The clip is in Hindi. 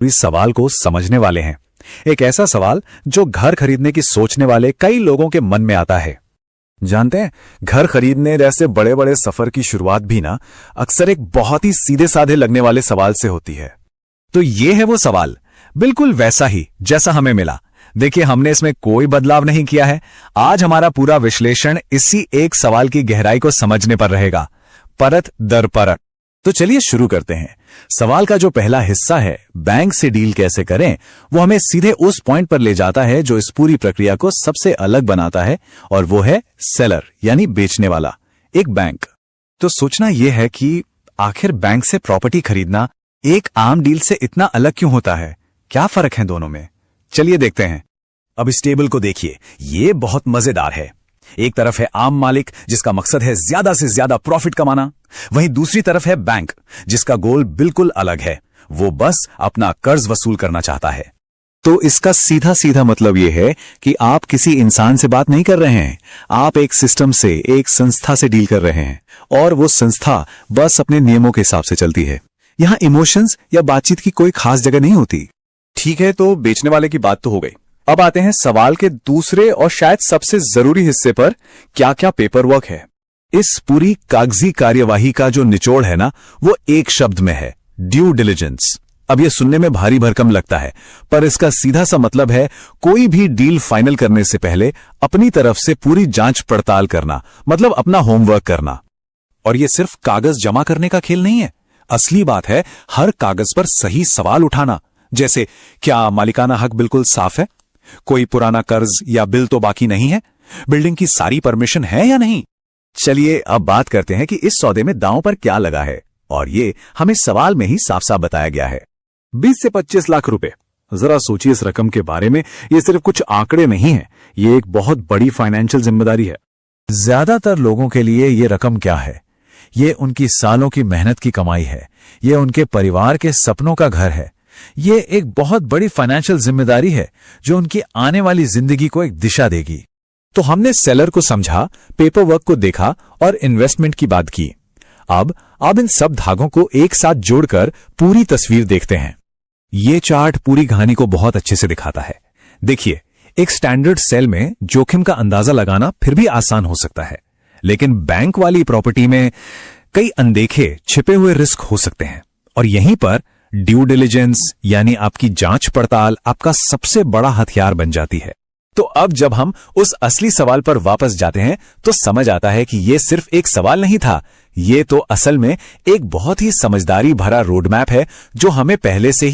इस सवाल को समझने वाले हैं। एक ऐसा सवाल जो घर खरीदने की सोचने वाले कई लोगों के मन में आता है। जानते हैं, घर खरीदने जैसे बड़े बड़े सफर की शुरुआत भी ना अक्सर एक बहुत ही सीधे साधे लगने वाले सवाल से होती है। तो ये है वो सवाल, बिल्कुल वैसा ही जैसा हमें मिला। देखिए, हमने इसमें कोई बदलाव नहीं किया है। आज हमारा पूरा विश्लेषण इसी एक सवाल की गहराई को समझने पर रहेगा, परत दर परत। तो चलिए शुरू करते हैं। सवाल का जो पहला हिस्सा है, बैंक से डील कैसे करें, वो हमें सीधे उस पॉइंट पर ले जाता है जो इस पूरी प्रक्रिया को सबसे अलग बनाता है, और वो है सेलर यानी बेचने वाला, एक बैंक। तो सोचना यह है कि आखिर बैंक से प्रॉपर्टी खरीदना एक आम डील से इतना अलग क्यों होता है? क्या फर्क है दोनों में? चलिए देखते हैं। अब इस टेबल को देखिए, ये बहुत मजेदार है। एक तरफ है आम मालिक जिसका मकसद है ज्यादा से ज्यादा प्रॉफिट कमाना, वहीं दूसरी तरफ है बैंक जिसका गोल बिल्कुल अलग है, वो बस अपना कर्ज वसूल करना चाहता है। तो इसका सीधा सीधा मतलब यह है कि आप किसी इंसान से बात नहीं कर रहे हैं, आप एक सिस्टम से, एक संस्था से डील कर रहे हैं, और वो संस्था बस अपने नियमों के हिसाब से चलती है। यहां इमोशंस या बातचीत की कोई खास जगह नहीं होती। ठीक है, तो बेचने वाले की बात तो हो गई। अब आते हैं सवाल के दूसरे और शायद सबसे जरूरी हिस्से पर, क्या क्या पेपर वर्क है। इस पूरी कागजी कार्यवाही का जो निचोड़ है ना, वो एक शब्द में है, ड्यू डिलिजेंस। अब ये सुनने में भारी भरकम लगता है, पर इसका सीधा सा मतलब है कोई भी डील फाइनल करने से पहले अपनी तरफ से पूरी जांच पड़ताल करना, मतलब अपना होमवर्क करना। और ये सिर्फ कागज जमा करने का खेल नहीं है। असली बात है हर कागज पर सही सवाल उठाना, जैसे क्या मालिकाना हक बिल्कुल साफ है, कोई पुराना कर्ज या बिल तो बाकी नहीं है, बिल्डिंग की सारी परमिशन है या नहीं। चलिए अब बात करते हैं कि इस सौदे में दांव पर क्या लगा है, और ये हमें सवाल में ही साफ साफ बताया गया है, 20 से 25 लाख रुपए। जरा सोचिए इस रकम के बारे में। ये सिर्फ कुछ आंकड़े नहीं है, ये एक बहुत बड़ी फाइनेंशियल जिम्मेदारी है। ज्यादातर लोगों के लिए ये रकम क्या है? ये उनकी सालों की मेहनत की कमाई है, ये उनके परिवार के सपनों का घर है। ये एक बहुत बड़ी फाइनेंशियल जिम्मेदारी है जो उनकी आने वाली जिंदगी को एक दिशा देगी। तो हमने सेलर को समझा, पेपर वर्क को देखा और इन्वेस्टमेंट की बात की। अब इन सब धागों को एक साथ जोड़कर पूरी तस्वीर देखते हैं। ये चार्ट पूरी कहानी को बहुत अच्छे से दिखाता है। देखिए, एक स्टैंडर्ड सेल में जोखिम का अंदाजा लगाना फिर भी आसान हो सकता है, लेकिन बैंक वाली प्रॉपर्टी में कई अनदेखे छिपे हुए रिस्क हो सकते हैं, और यहीं पर ड्यू डिलिजेंस यानी आपकी जांच पड़ताल आपका सबसे बड़ा हथियार बन जाती है। तो अब जब हम उस असली सवाल पर वापस जाते हैं तो समझ आता है कि यह सिर्फ एक सवाल नहीं था, ये तो असल में एक बहुत ही समझदारी भरा रोडमैप है जो हमें पहले से ही